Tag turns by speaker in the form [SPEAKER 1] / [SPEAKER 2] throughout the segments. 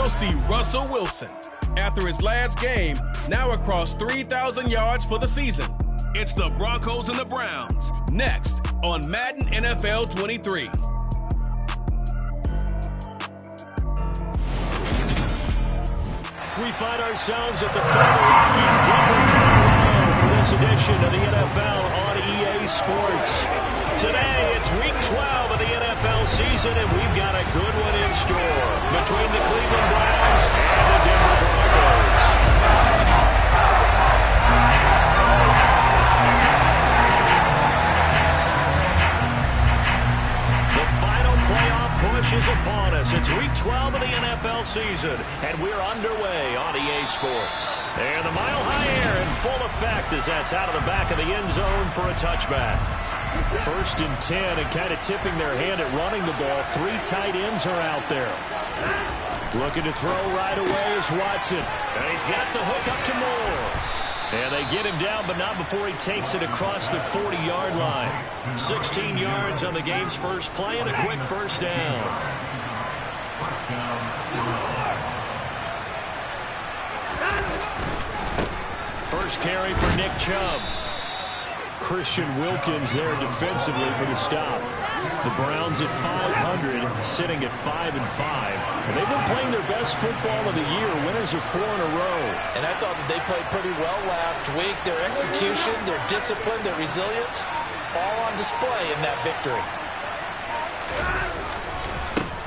[SPEAKER 1] now see Russell Wilson. After his last game, now across 3,000 yards for the season. It's the Broncos and the Browns, next on Madden NFL 23.
[SPEAKER 2] We find ourselves at the Florida Rockies, Denver, Colorado, for this edition of the NFL on EA Sports. Today, it's Week 12 of the NFL season, and we've got a good one in store between the Cleveland Browns and the Denver Broncos. The final playoff push is upon us. It's Week 12 of the NFL season, and we're underway on EA Sports. And the Mile High Air in full effect as that's out of the back of the end zone for a touchback. First and 10, and kind of tipping their hand at running the ball. Three tight ends are out there. Looking to throw right away is Watson. And he's got the hook up to Moore. And they get him down, but not before he takes it across the 40-yard line. 16 yards on the game's first play and a quick first down. First carry for Nick Chubb. Christian Wilkins there defensively for the stop. The Browns at 500, sitting at 5-5. And they've been playing their best football of the year. Winners of 4 in a row.
[SPEAKER 3] And I thought that they played pretty well last week. Their execution, their discipline, their resilience, all on display in that victory.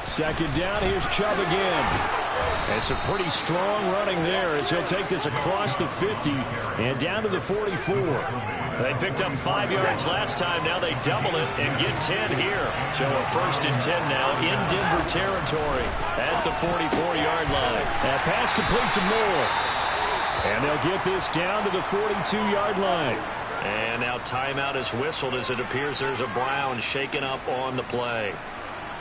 [SPEAKER 2] Second down, here's Chubb again. And some pretty strong running there as he'll take this across the 50 and down to the 44. They picked up 5 yards last time. Now they double it and get 10 here. So a first and 10 now in Denver territory at the 44-yard line. That pass complete to Moore. And they'll get this down to the 42-yard line. And now timeout is whistled as it appears there's a Brown shaken up on the play.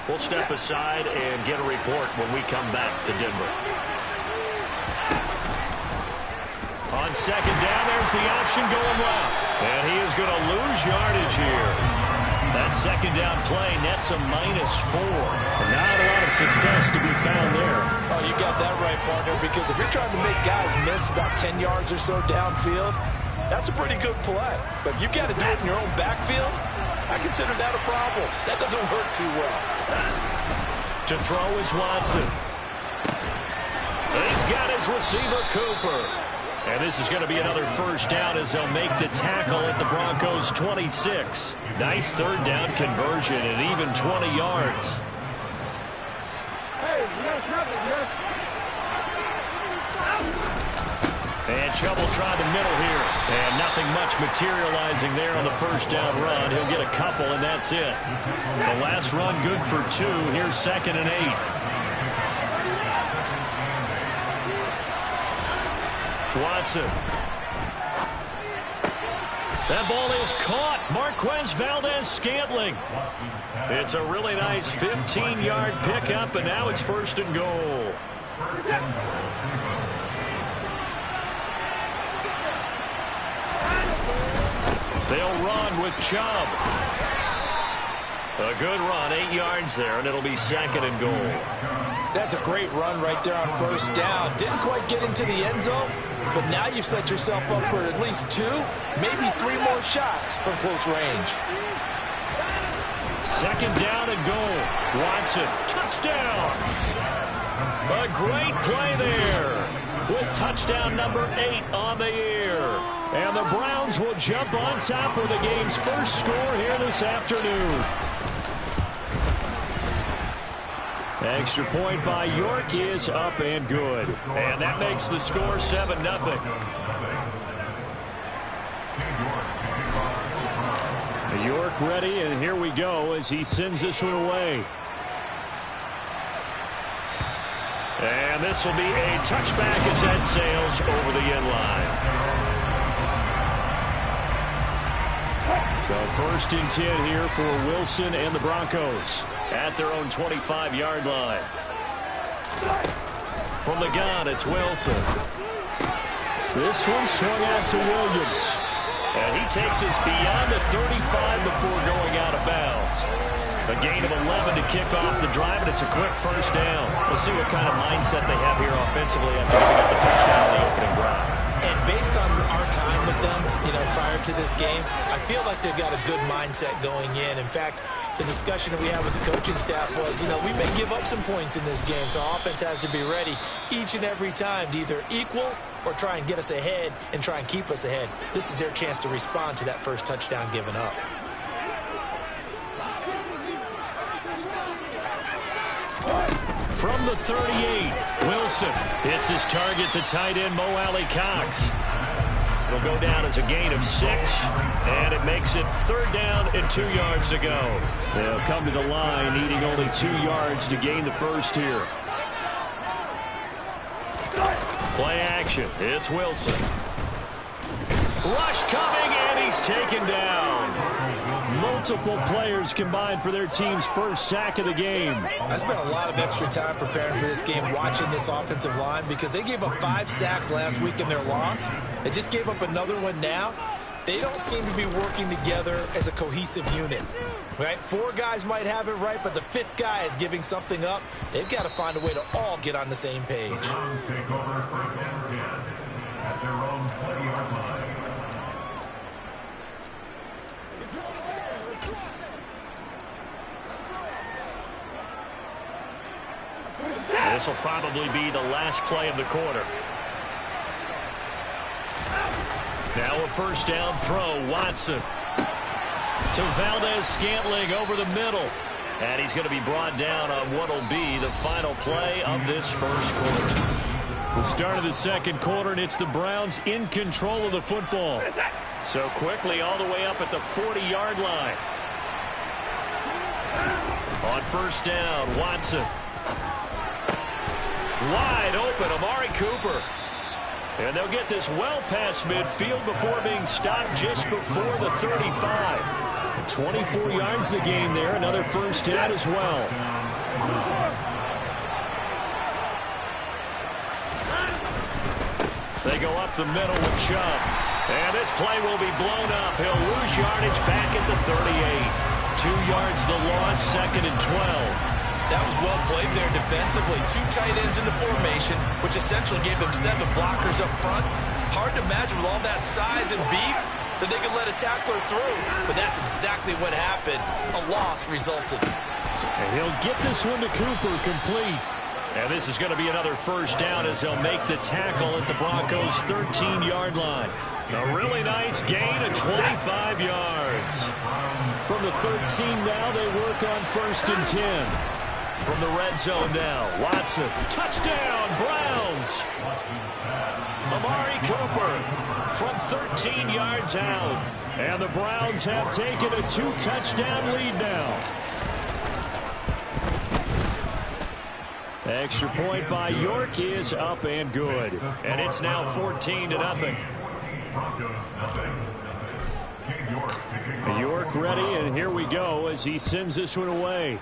[SPEAKER 2] We'll step aside and get a report when we come back to Denver. On second down, there's the option going left. And he is going to lose yardage here. That second down play nets a -4. Not a lot of success to be found there.
[SPEAKER 3] Oh, you got that right, partner, because if you're trying to make guys miss about 10 yards or so downfield, that's a pretty good play. But if you've got to do it in your own backfield, I consider that a problem. That doesn't work too well.
[SPEAKER 2] To throw is Watson. He's got his receiver, Cooper. And this is going to be another first down as they'll make the tackle at the Broncos' 26. Nice third down conversion and even 20 yards. And Chubb will try the middle here. And nothing much materializing there on the first down run. He'll get a couple, and that's it. The last run good for 2. Here's 2nd and 8. Watson. That ball is caught. Marquez Valdes-Scantling. It's a really nice 15-yard pickup, and now it's first and goal. They'll run with Chubb. A good run, 8 yards there, and it'll be 2nd and goal.
[SPEAKER 3] That's a great run right there on first down. Didn't quite get into the end zone, but now you've set yourself up for at least 2, maybe 3 more shots from close range.
[SPEAKER 2] 2nd down and goal. Watson, touchdown. A great play there with touchdown number 8 on the year. And the Browns will jump on top with the game's first score here this afternoon. Extra point by York is up and good. And that makes the score 7-0. York ready, and here we go as he sends this one away. And this will be a touchback as that sails over the end line. So first and 10 here for Wilson and the Broncos at their own 25-yard line. From the gun, it's Wilson. This one swung out to Williams. And he takes us beyond the 35 before going out of bounds. A gain of 11 to kick off the drive, and it's a quick first down. We'll see what kind of mindset they have here offensively after giving up the touchdown on the opening drive.
[SPEAKER 3] And based on our time with them, prior to this game, I feel like they've got a good mindset going in. In fact, the discussion that we had with the coaching staff was, we may give up some points in this game, so offense has to be ready each and every time to either equal or try and get us ahead and try and keep us ahead. This is their chance to respond to that first touchdown given up.
[SPEAKER 2] From the 38, Wilson hits his target, the tight end, Mo Alley-Cox. It'll go down as a gain of 6, and it makes it 3rd down and 2 yards to go. They'll come to the line, needing only 2 yards to gain the first here. Play action. It's Wilson. Rush coming, and he's taken down. Multiple players combined for their team's first sack of the game.
[SPEAKER 3] I spent a lot of extra time preparing for this game, watching this offensive line, because they gave up 5 sacks last week in their loss. They just gave up another one now. They don't seem to be working together as a cohesive unit. Right? 4 guys might have it right, but the 5th guy is giving something up. They've got to find a way to all get on the same page.
[SPEAKER 4] Take over 1st and 10 at their own 20-yard line.
[SPEAKER 2] This will probably be the last play of the quarter. Now a 1st down throw. Watson to Valdez-Scantling over the middle. And he's going to be brought down on what will be the final play of this first quarter. The start of the second quarter, and it's the Browns in control of the football. So quickly all the way up at the 40-yard line. On 1st down, Watson. Wide open, Amari Cooper. And they'll get this well past midfield before being stopped just before the 35. 24 yards the gain there, another 1st down as well. They go up the middle with Chubb. And this play will be blown up. He'll lose yardage back at the 38. 2 yards the loss, 2nd and 12.
[SPEAKER 3] That was well played there defensively. 2 tight ends in the formation, which essentially gave them 7 blockers up front. Hard to imagine with all that size and beef that they could let a tackler through. But that's exactly what happened. A loss resulted.
[SPEAKER 2] And he'll get this one to Cooper complete. And this is going to be another 1st down as they'll make the tackle at the Broncos' 13-yard line. A really nice gain of 25 yards. From the 13 now, they work on 1st and 10. From the red zone now, Watson. Touchdown, Browns. Amari Cooper from 13 yards out. And the Browns have taken a 2-touchdown lead now. Extra point by York is up and good. And it's now 14-0. York ready, and here we go as he sends this one away.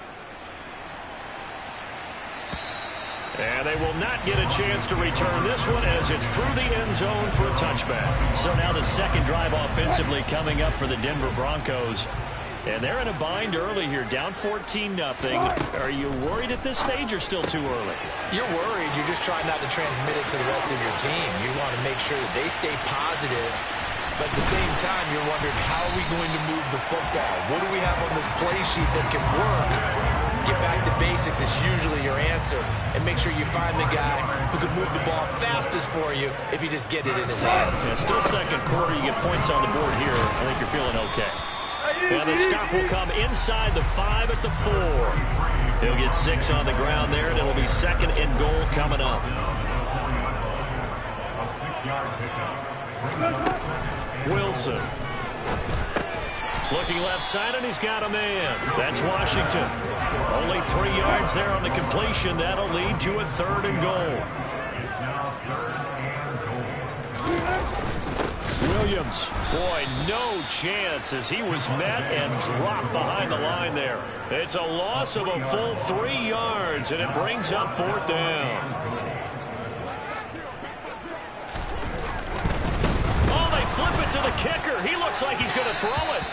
[SPEAKER 2] And they will not get a chance to return this one as it's through the end zone for a touchback. So now the second drive offensively coming up for the Denver Broncos. And they're in a bind early here, down 14-0. Are you worried at this stage or still too early?
[SPEAKER 3] You're worried. You're just trying not to transmit it to the rest of your team. You want to make sure that they stay positive. But at the same time, you're wondering, how are we going to move the football? What do we have on this play sheet that can work? Get back to basics is usually your answer. And make sure you find the guy who can move the ball fastest for you if you just get it in his hands.
[SPEAKER 2] Yeah, still second quarter. You get points on the board here. I think you're feeling okay. And the stop will come inside the 5 at the 4. He'll get 6 on the ground there, and it'll be 2nd and goal coming up. Wilson. Looking left side, and he's got a man. That's Washington. Only 3 yards there on the completion. That'll lead to a 3rd and goal. Williams. Boy, no chance as he was met and dropped behind the line there. It's a loss of a full 3 yards, and it brings up 4th down. Oh, they flip it to the kicker. He looks like he's going to throw it.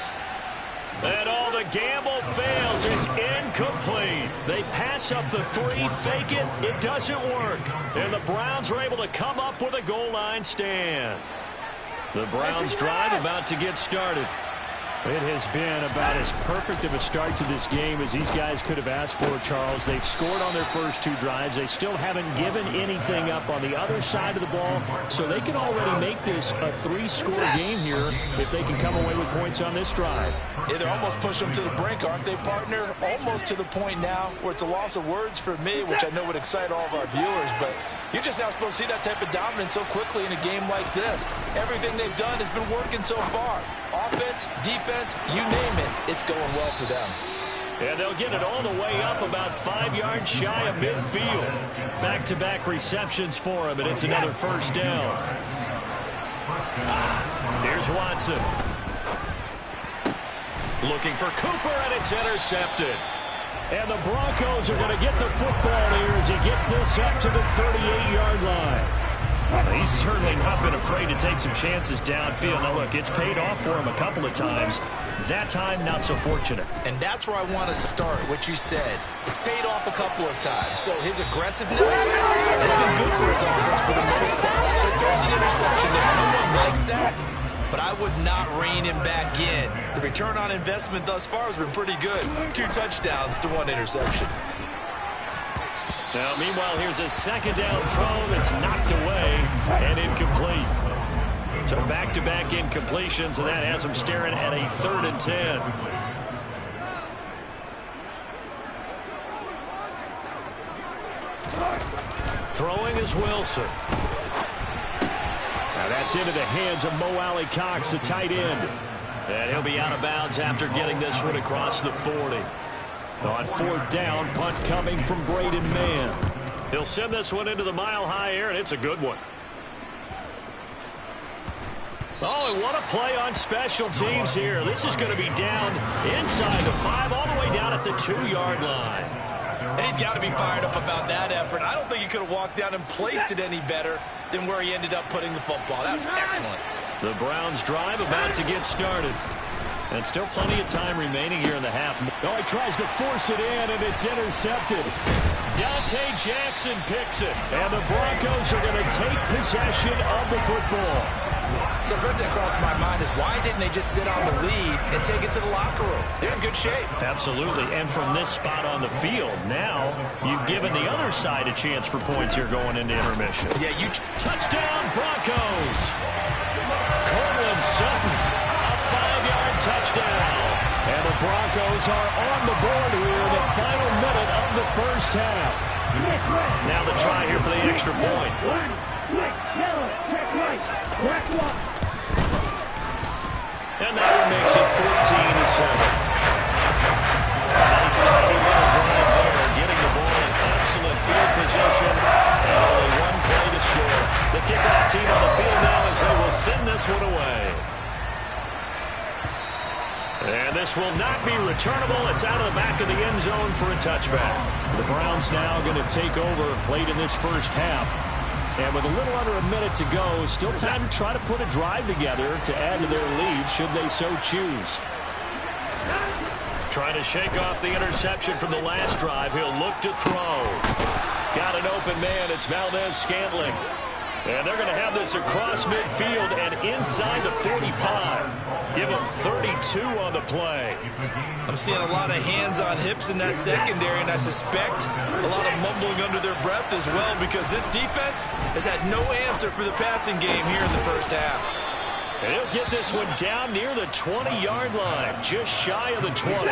[SPEAKER 2] And all the gamble fails. It's incomplete. They pass up the 3, fake it. It doesn't work. And the Browns are able to come up with a goal line stand. The Browns drive about to get started.
[SPEAKER 5] It has been about as perfect of a start to this game as these guys could have asked for, Charles. They've scored on their first 2 drives. They still haven't given anything up on the other side of the ball, so they can already make this a 3-score game here if they can come away with points on this drive.
[SPEAKER 3] Yeah, they're almost pushing them to the brink, aren't they, partner? Almost to the point now where it's a loss of words for me, which I know would excite all of our viewers, but you're just now supposed to see that type of dominance so quickly in a game like this. Everything they've done has been working so far. Offense, defense, you name it, it's going well for them.
[SPEAKER 2] And they'll get it all the way up about 5 yards shy of midfield. Back-to-back receptions for him, and it's another first down. Here's Watson. Looking for Cooper, and it's intercepted.
[SPEAKER 5] And the Broncos are going to get the football here as he gets this up to the 38-yard line.
[SPEAKER 2] He's certainly not been afraid to take some chances downfield. Now, look, it's paid off for him a couple of times. That time, not so fortunate.
[SPEAKER 6] And that's where I want to start, what you said. It's paid off a couple of times. So his aggressiveness has been good for his offense for the most part. So he throws an interception there. No one likes that, but I would not rein him back in. The return on investment thus far has been pretty good. 2 touchdowns to 1 interception.
[SPEAKER 2] Now, meanwhile, here's a second down throw that's knocked away and incomplete. So back-to-back incompletions, and that has him staring at a 3rd and 10. Throwing is Wilson.
[SPEAKER 5] Now that's into the hands of Mo Alley-Cox, the tight end.
[SPEAKER 2] And he'll be out of bounds after getting this one across the 40.
[SPEAKER 5] On 4th down, punt coming from Braden Mann.
[SPEAKER 2] He'll send this one into the mile-high air, and it's a good one. Oh, and what a play on special teams here. This is going to be down inside the 5, all the way down at the 2-yard line.
[SPEAKER 6] And he's got to be fired up about that effort. I don't think he could have walked down and placed it any better than where he ended up putting the football. That was excellent.
[SPEAKER 2] The Browns drive about to get started. And still plenty of time remaining here in the half.
[SPEAKER 5] Oh, he tries to force it in, and it's intercepted.
[SPEAKER 2] Dante Jackson picks it.
[SPEAKER 5] And the Broncos are going to take possession of the football.
[SPEAKER 6] So first thing that crossed my mind is why didn't they just sit on the lead and take it to the locker room? They're in good shape.
[SPEAKER 2] Absolutely. And from this spot on the field, now you've given the other side a chance for points here going into intermission.
[SPEAKER 6] Yeah,
[SPEAKER 2] touchdown Broncos. Courtland Sutton, a 5-yard touchdown.
[SPEAKER 5] And the Broncos are on the board here in the final minute of the first half.
[SPEAKER 2] Now the try here for the extra point. And that one makes it 14-7. Nice tidy little drive there, getting the ball in excellent field position, and only 1 play to score. The kickoff team on the field now as they will send this one away. And this will not be returnable. It's out of the back of the end zone for a touchback.
[SPEAKER 5] The Browns now going to take over late in this first half. And with a little under a minute to go, still time to try to put a drive together to add to their lead should they so choose.
[SPEAKER 2] Trying to shake off the interception from the last drive. He'll look to throw. Got an open man. It's Valdez-Scantling. And they're going to have this across midfield and inside the 45. Give them 32 on the play.
[SPEAKER 6] I'm seeing a lot of hands on hips in that secondary, and I suspect a lot of mumbling under their breath as well, because this defense has had no answer for the passing game here in the first half.
[SPEAKER 2] And he'll get this one down near the 20-yard line, just shy of the 20.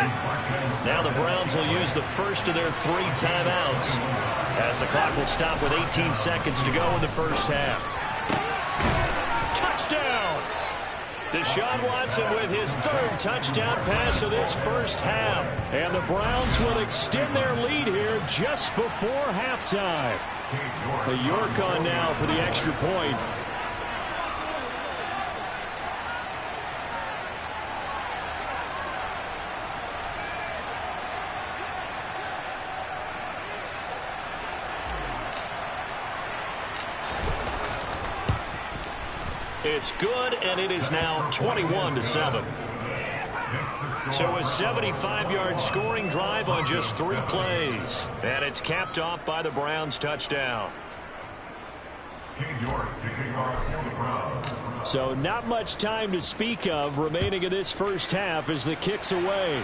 [SPEAKER 2] Now the Browns will use the first of their 3 timeouts, as the clock will stop with 18 seconds to go in the first half. Touchdown! Deshaun Watson with his 3rd touchdown pass of this first half.
[SPEAKER 5] And the Browns will extend their lead here just before halftime. The York on now for the extra point.
[SPEAKER 2] It's good, and it is now 21-7. So a 75-yard scoring drive on just 3 plays. And it's capped off by the Browns' touchdown.
[SPEAKER 5] So not much time to speak of remaining in this first half as the kick's away.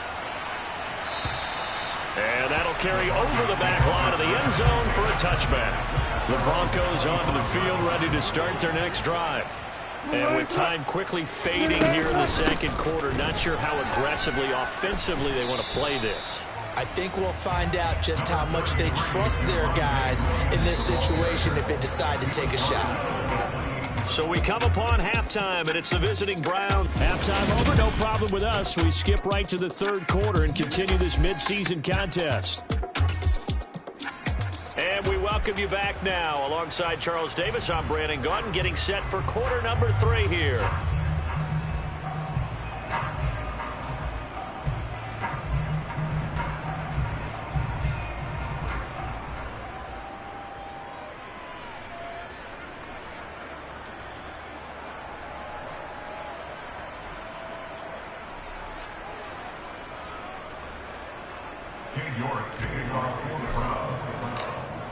[SPEAKER 2] And that'll carry over the back line of the end zone for a touchback. The Broncos onto the field ready to start their next drive. And with time quickly fading here in the second quarter, not sure how aggressively, offensively they want to play this.
[SPEAKER 6] I think we'll find out just how much they trust their guys in this situation if they decide to take a shot.
[SPEAKER 2] So we come upon halftime, and it's the visiting Browns.
[SPEAKER 5] Halftime over, no problem with us. We skip right to the third quarter and continue this midseason contest.
[SPEAKER 2] And we welcome you back now. Alongside Charles Davis, I'm Brandon Gaudin, getting set for quarter number 3 here.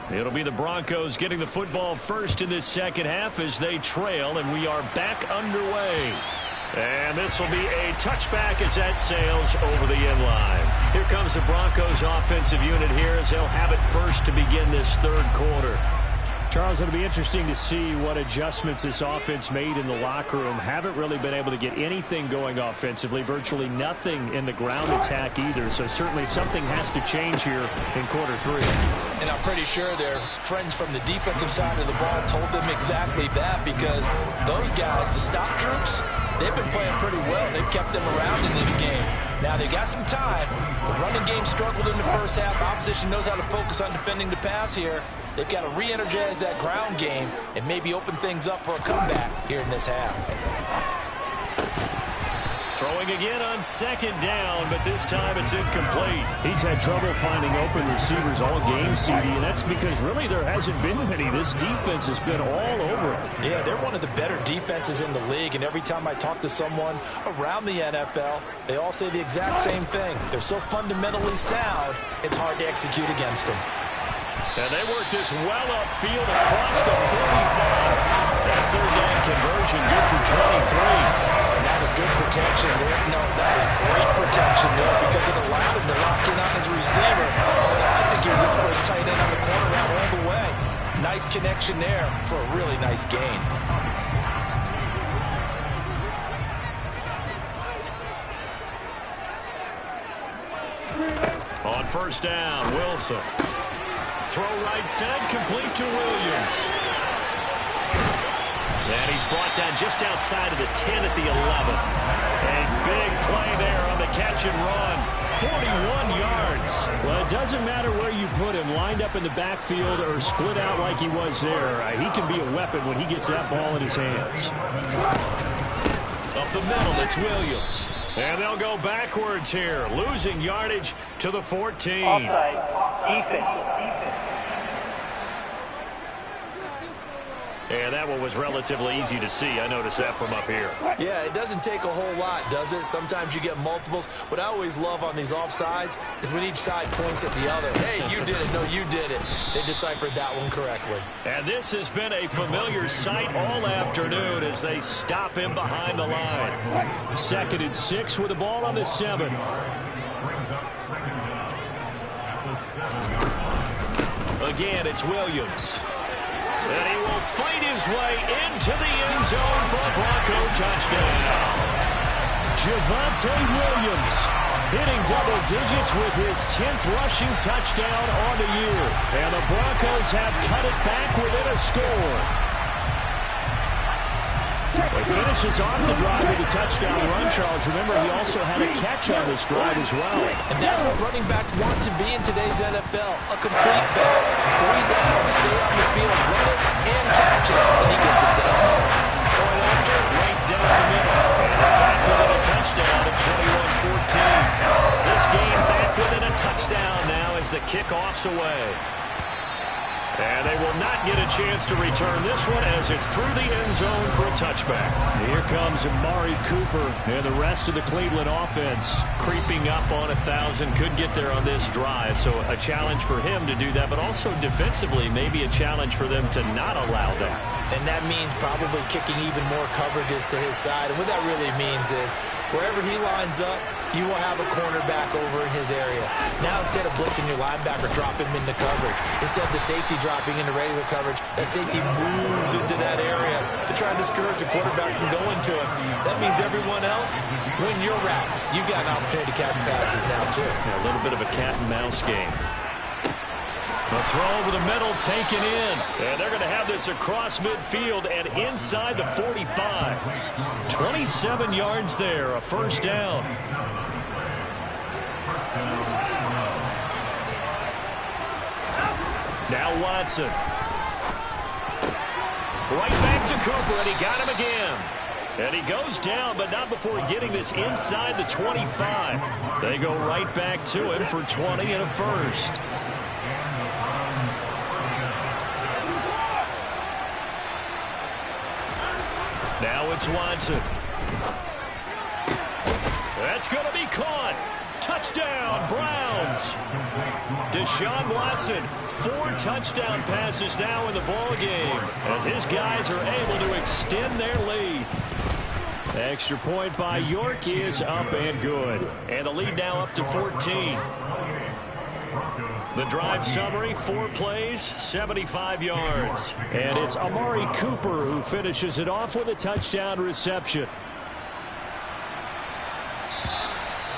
[SPEAKER 2] It'll be the Broncos getting the football first in this second half as they trail, and we are back underway. And this will be a touchback as that sails over the end line. Here comes the Broncos offensive unit here as they'll have it first to begin this third quarter.
[SPEAKER 5] Charles, it'll be interesting to see what adjustments this offense made in the locker room. Haven't really been able to get anything going offensively, virtually nothing in the ground attack either. So certainly something has to change here in quarter 3.
[SPEAKER 6] And I'm pretty sure their friends from the defensive side of the ball told them exactly that, because those guys, the stop troops, they've been playing pretty well. They've kept them around in this game. Now, they got some time. The running game struggled in the first half. Opposition knows how to focus on defending the pass here. They've got to re-energize that ground game and maybe open things up for a comeback here in this half.
[SPEAKER 2] Throwing again on second down, but this time it's incomplete.
[SPEAKER 5] He's had trouble finding open receivers all game, CD, and that's because really there hasn't been many. This defense has been all over him.
[SPEAKER 6] Yeah, they're one of the better defenses in the league, and every time I talk to someone around the NFL, they all say the exact same thing. They're so fundamentally sound, it's hard to execute against them.
[SPEAKER 2] And they work this well upfield across the 45. That third down conversion good for 23.
[SPEAKER 6] That was good protection there. No, that was great protection there because it allowed him to lock in on his receiver. I think he was up for his tight end on the corner route all the way. Nice connection there for a really nice gain.
[SPEAKER 2] On first down, Wilson. Throw right side, complete to Williams. And he's brought down just outside of the 10 at the 11. A big play there on the catch and run. 41 yards.
[SPEAKER 5] Well, it doesn't matter where you put him, lined up in the backfield or split out like he was there. He can be a weapon when he gets that ball in his hands.
[SPEAKER 2] Up the middle, it's Williams. And they'll go backwards here, losing yardage to the 14.
[SPEAKER 7] Offside, defense.
[SPEAKER 2] And that one was relatively easy to see. I noticed that from up here.
[SPEAKER 6] Yeah, it doesn't take a whole lot, does it? Sometimes you get multiples. What I always love on these offsides is when each side points at the other. Hey, you did it. No, you did it. They deciphered that one correctly.
[SPEAKER 2] And this has been a familiar sight all afternoon as they stop him behind the line.
[SPEAKER 5] 2nd and 6 with the ball on the 7.
[SPEAKER 2] Again, it's Williams. And he will fight his way into the end zone for a Bronco touchdown.
[SPEAKER 5] Javonte Williams hitting double digits with his 10th rushing touchdown on the year. And the Broncos have cut it back within a score. He finishes off the drive with a touchdown run, Charles. Remember, he also had a catch on this drive as well.
[SPEAKER 6] And that's what running backs want to be in today's NFL. A complete back. 3 down, stay on the field, run it, and catch it. And he gets it done.
[SPEAKER 2] Going after it right down the middle. And back within a touchdown at 21-14. This game back within a touchdown now as the kickoff's away. And they will
[SPEAKER 5] will not get a chance to return this one as it's through the end zone for a touchback. Here comes Amari Cooper and the rest of the Cleveland offense creeping up on 1,000. Could get there on this drive, so a challenge for him to do that, but also defensively maybe a challenge for them to not allow that.
[SPEAKER 6] And that means probably kicking even more coverages to his side. And what that really means is wherever he lines up, you will have a cornerback over in his area. Now instead of blitzing your linebacker, drop him into coverage. Instead of the safety dropping into regular coverage, that safety moves into that area to try and discourage the quarterback from going to him. That means everyone else, win your routes. You got an opportunity to catch passes now too.
[SPEAKER 5] Yeah, a little bit of a cat and mouse game. The throw over the middle taken in. And they're going to have this across midfield and inside the 45. 27 yards there, a first down. Now Watson. Right back to Cooper, and he got him again. And he goes down, but not before getting this inside the 25. They go right back to him for 20 and a first. Now it's Watson. That's going to be caught. Touchdown, Browns. Deshaun Watson, 4 touchdown passes now in the ball game as his guys are able to extend their lead. Extra point by York is up and good. And the lead now up to 14. The drive summary, 4 plays, 75 yards. And it's Amari Cooper who finishes it off with a touchdown reception.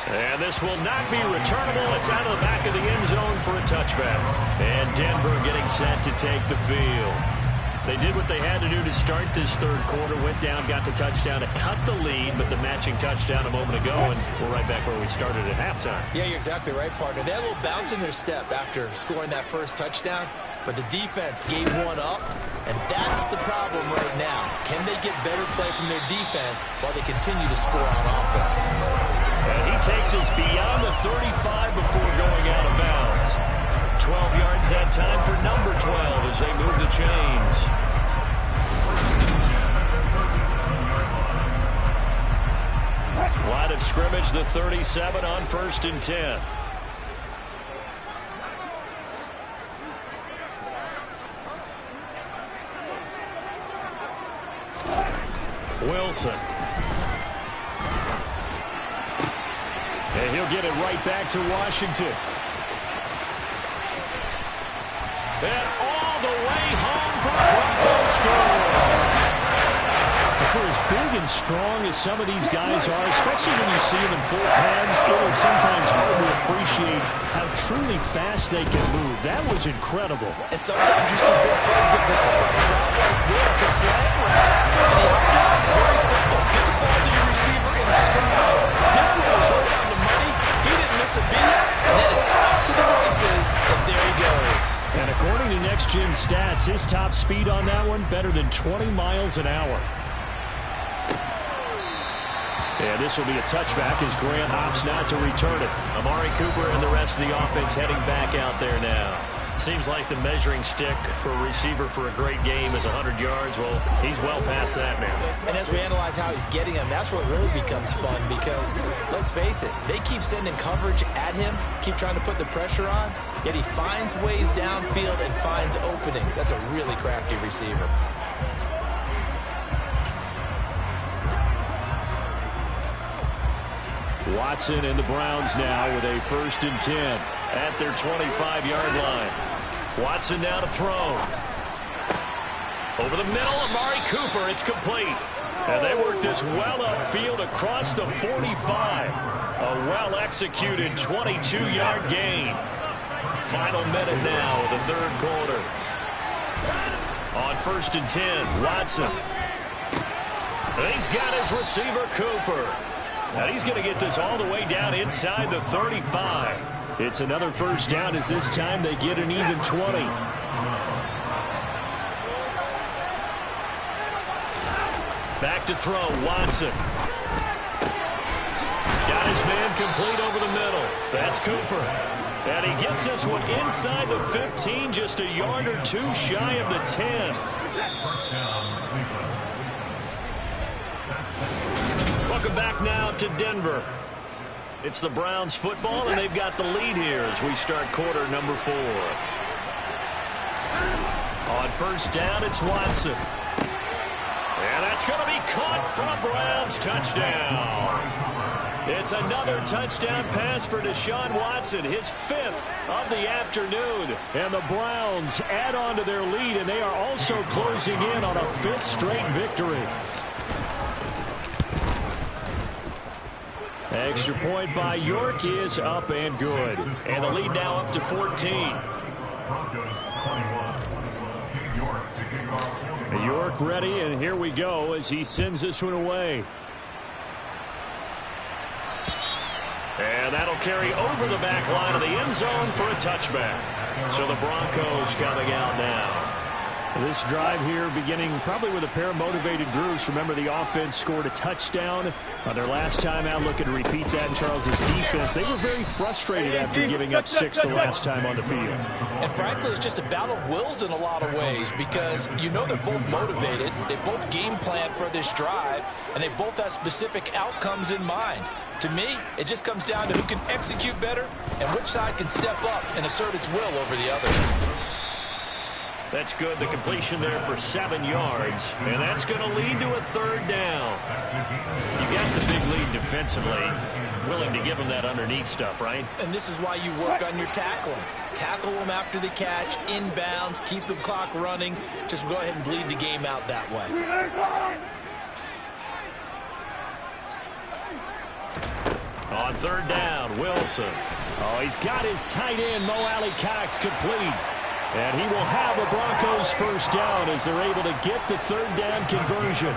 [SPEAKER 5] And this will not be returnable. It's out of the back of the end zone for a touchback. And Denver getting set to take the field. They did what they had to do to start this third quarter. Went down, got the touchdown to cut the lead, but the matching touchdown a moment ago, and we're right back where we started at halftime.
[SPEAKER 6] Yeah, you're exactly right, partner. They had a little bounce in their step after scoring that first touchdown, but the defense gave one up, and that's the problem right now. Can they get better play from their defense while they continue to score on offense?
[SPEAKER 5] And he takes us beyond the 35 before going out of bounds. 12 yards that time for number 12 as they move the chains. Line of scrimmage, the 37 on 1st and 10. Wilson. And he'll get it right back to Washington. And all the way home for a Broncos score. For as big and strong as some of these guys are, especially when you see them in full pads, it is sometimes hard to appreciate how truly fast they can move. That was incredible.
[SPEAKER 6] And sometimes you see big plays develop on a route like this, a slant route, and he hopped out. Very simple. Get the ball to your receiver in stride. This one was right on the money. He didn't miss a beat, and then it's off to the races, and there he goes.
[SPEAKER 5] And according to Next Gen Stats, his top speed on that one better than 20 miles an hour. And this will be a touchback as Grant opts not to return it. Amari Cooper and the rest of the offense heading back out there now. Seems like the measuring stick for a receiver for a great game is 100 yards. Well, he's well past that now.
[SPEAKER 6] And as we analyze how he's getting them, that's what really becomes fun because, let's face it, they keep sending coverage at him, keep trying to put the pressure on, yet he finds ways downfield and finds openings. That's a really crafty receiver.
[SPEAKER 5] Watson and the Browns now with a 1st and 10 at their 25-yard line. Watson now to throw. Over the middle, Amari Cooper. It's complete. And they work this well upfield across the 45. A well-executed 22-yard gain. Final minute now of the third quarter. On 1st and 10, Watson. And he's got his receiver, Cooper. And he's going to get this all the way down inside the 35. It's another first down as this time they get an even 20. Back to throw, Watson. Got his man complete over the middle. That's Cooper. And he gets this one inside the 15, just a yard or two shy of the 10. Welcome back now to Denver. It's the Browns football, and they've got the lead here as we start quarter number 4. On first down, it's Watson. And that's going to be caught for a Browns touchdown. It's another touchdown pass for Deshaun Watson, his 5th of the afternoon. And the Browns add on to their lead, and they are also closing in on a 5th straight victory. Extra point by York is up and good. And the lead now up to 14. York ready, and here we go as he sends this one away. And that'll carry over the back line of the end zone for a touchback. So the Broncos coming out now. This drive here beginning probably with a pair of motivated groups. Remember, the offense scored a touchdown on their last time out. Looking to repeat that in Charles' defense. They were very frustrated after giving up 6 the last time on the field.
[SPEAKER 3] And frankly, it's just a battle of wills in a lot of ways because you know they're both motivated. They both game plan for this drive, and they both have specific outcomes in mind. To me, it just comes down to who can execute better and which side can step up and assert its will over the other.
[SPEAKER 5] That's good. The completion there for 7 yards. And that's going to lead to a 3rd down. You got the big lead defensively. Willing to give them that underneath stuff, right?
[SPEAKER 3] And this is why you work on your tackling. Tackle them after the catch, inbounds, keep the clock running. Just go ahead and bleed the game out that way.
[SPEAKER 5] On 3rd down, Wilson. Oh, he's got his tight end, Mo Alley-Cox, complete. And he will have a Broncos 1st down as they're able to get the 3rd down conversion.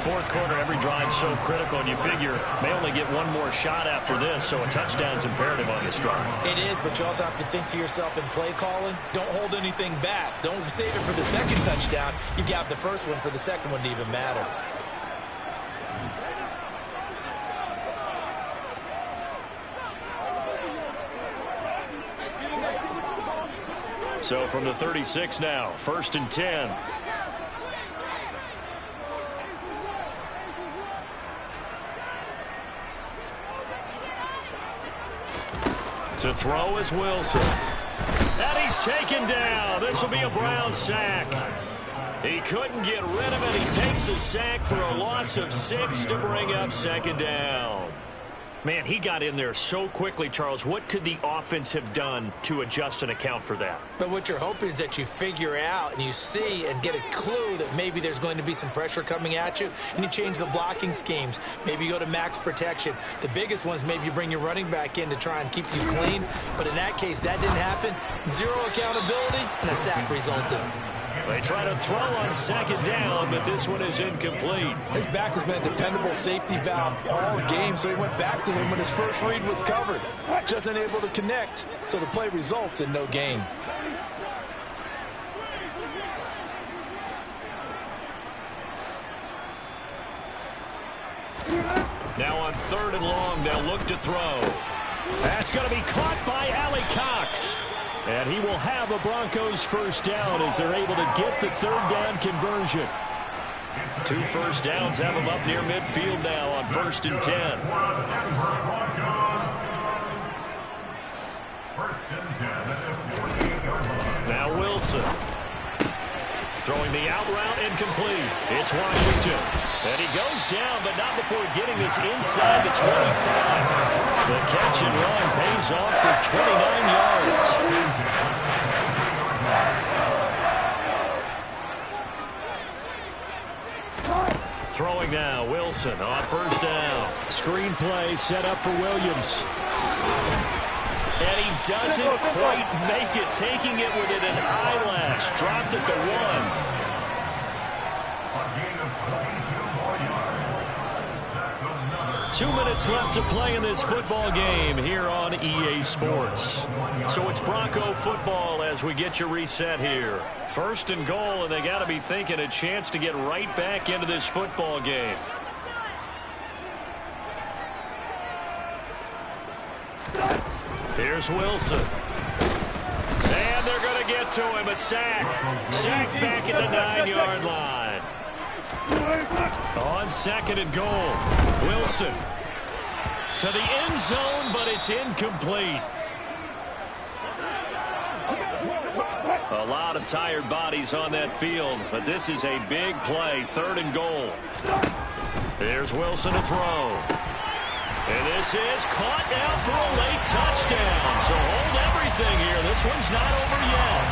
[SPEAKER 5] 4th quarter, every drive so critical, and you figure may only get one more shot after this, so a touchdown's imperative on this drive.
[SPEAKER 3] It is, but you also have to think to yourself in play calling, don't hold anything back. Don't save it for the 2nd touchdown. You got the 1st one for the 2nd one to even matter.
[SPEAKER 5] So from the 36 now, 1st and 10. To throw is Wilson. And he's taken down. This will be a Brown sack. He couldn't get rid of it. He takes a sack for a loss of 6 to bring up 2nd down. Man, he got in there so quickly, Charles. What could the offense have done to adjust and account for that?
[SPEAKER 3] But what you're hoping is that you figure out and you see and get a clue that maybe there's going to be some pressure coming at you, and you change the blocking schemes. Maybe you go to max protection. The biggest one is maybe you bring your running back in to try and keep you clean. But in that case, that didn't happen. 0 accountability, and a sack resulted.
[SPEAKER 5] They try to throw on 2nd down, but this one is incomplete.
[SPEAKER 3] His back has been a dependable safety valve all game, so he went back to him when his first read was covered. Just unable to connect, so the play results in no gain.
[SPEAKER 5] Now on 3rd and long, they'll look to throw. That's going to be caught by Alley-Cox. And he will have a Broncos 1st down as they're able to get the 3rd down conversion. 2 1st downs have them up near midfield now on 1st and 10. Now Wilson. Throwing the out route incomplete. It's Washington. And he goes down, but not before getting this inside the 25. The catch and run pays off for 29 yards. Throwing now, Wilson on 1st down. Screen play set up for Williams. And he doesn't quite make it, taking it within an eyelash. Dropped at the 1. 2 minutes left to play in this football game here on EA Sports. So it's Bronco football as we get your reset here. 1st and goal, and they got to be thinking a chance to get right back into this football game. Here's
[SPEAKER 2] Here's Wilson. And they're going to get to him. A sack. Sack back at the 9-yard line. On 2nd and goal. Wilson to the end zone, but it's incomplete. A lot of tired bodies on that field, but this is a big play. 3rd and goal. Here's Wilson to throw. And this is caught down for a late touchdown. So hold everything here. This one's not over yet.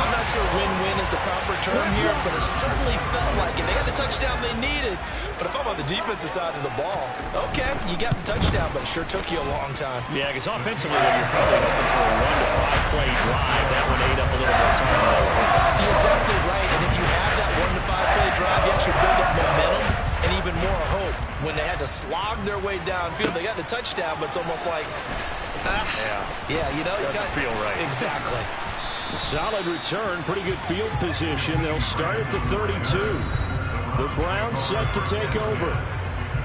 [SPEAKER 6] I'm not sure win-win is the proper term here, but it certainly felt like it. They got the touchdown they needed. But if I'm on the defensive side of the ball, okay, you got the touchdown, but it sure took you a long time.
[SPEAKER 2] Yeah, because offensively, you're probably hoping for a 1 to 5 play drive. That one ate up a little more time.
[SPEAKER 6] You're exactly right. And if you have that 1 to 5 play drive, you actually build up momentum and even more hope. When they had to slog their way downfield, they got the touchdown, but it's almost like, yeah, you know,
[SPEAKER 2] doesn't feel right.
[SPEAKER 6] Exactly.
[SPEAKER 5] Solid return, pretty good field position. They'll start at the 32. The Browns set to take over.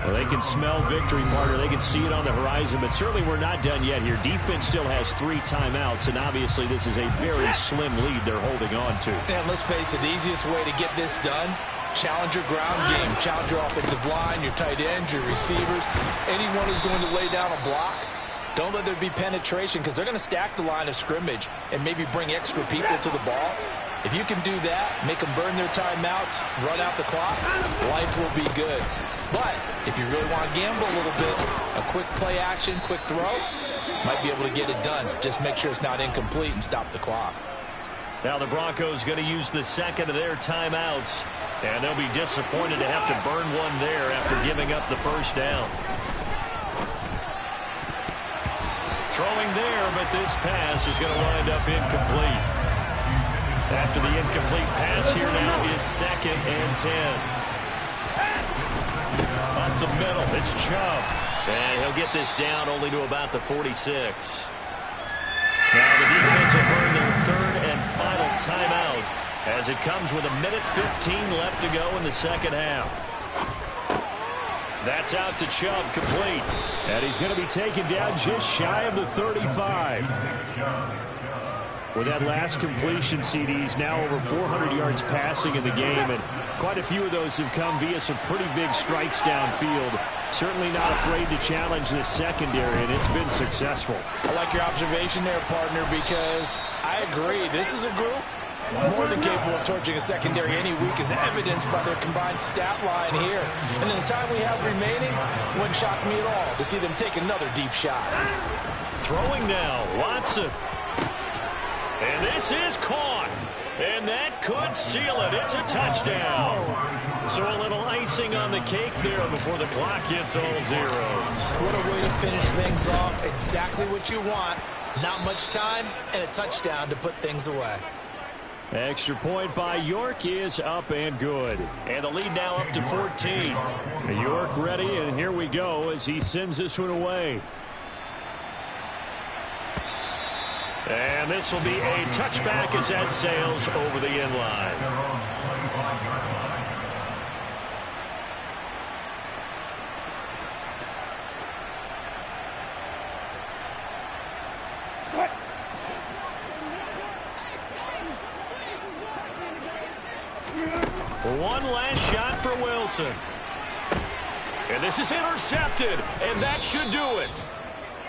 [SPEAKER 5] Well, they can smell victory, partner. They can see it on the horizon, but certainly we're not done yet here. Defense still has 3 timeouts, and obviously this is a very slim lead they're holding on to.
[SPEAKER 3] And let's face it, the easiest way to get this done, challenge your ground game, challenge your offensive line, your tight ends, your receivers, anyone who's going to lay down a block. Don't let there be penetration because they're going to stack the line of scrimmage and maybe bring extra people to the ball. If you can do that, make them burn their timeouts, run out the clock, life will be good. But if you really want to gamble a little bit, a quick play action, quick throw, might be able to get it done. Just make sure it's not incomplete and stop the clock.
[SPEAKER 2] Now the Broncos going to use the 2nd of their timeouts, and they'll be disappointed to have to burn one there after giving up the 1st down. Throwing there, but this pass is going to wind up incomplete. After the incomplete pass, here now is 2nd and 10. Up the middle, it's Chubb. And he'll get this down only to about the 46. Now the defense will burn their 3rd and final timeout as it comes with 1:15 left to go in the 2nd half. That's out to Chubb, complete.
[SPEAKER 5] And he's going to be taken down just shy of the 35. With that last completion, CDs now over 400 yards passing in the game, and quite a few of those have come via some pretty big strikes downfield. Certainly not afraid to challenge the secondary, and it's been successful.
[SPEAKER 3] I like your observation there, partner, because I agree. This is a group more than capable of torching a secondary any week, as evidenced by their combined stat line here. And in the time we have remaining, it wouldn't shock me at all to see them take another deep shot.
[SPEAKER 2] Throwing now, Watson. And this is caught. And that could seal it. It's a touchdown. So a little icing on the cake there before the clock hits all zeros.
[SPEAKER 6] What a way to finish things off. Exactly what you want. Not much time and a touchdown to put things away.
[SPEAKER 5] Extra point by York is up and good.
[SPEAKER 2] And the lead now up to 14.
[SPEAKER 5] York ready, and here we go as he sends this one away.
[SPEAKER 2] And this will be a touchback as that sails over the end line. One last shot for Wilson. And this is intercepted, and that should do it.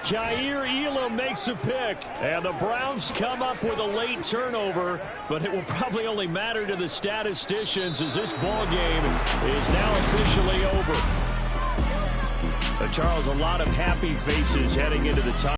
[SPEAKER 5] Kaiir Elam makes a pick, and the Browns come up with a late turnover, but it will probably only matter to the statisticians as this ball game is now officially over. Charles, a lot of happy faces heading into the time.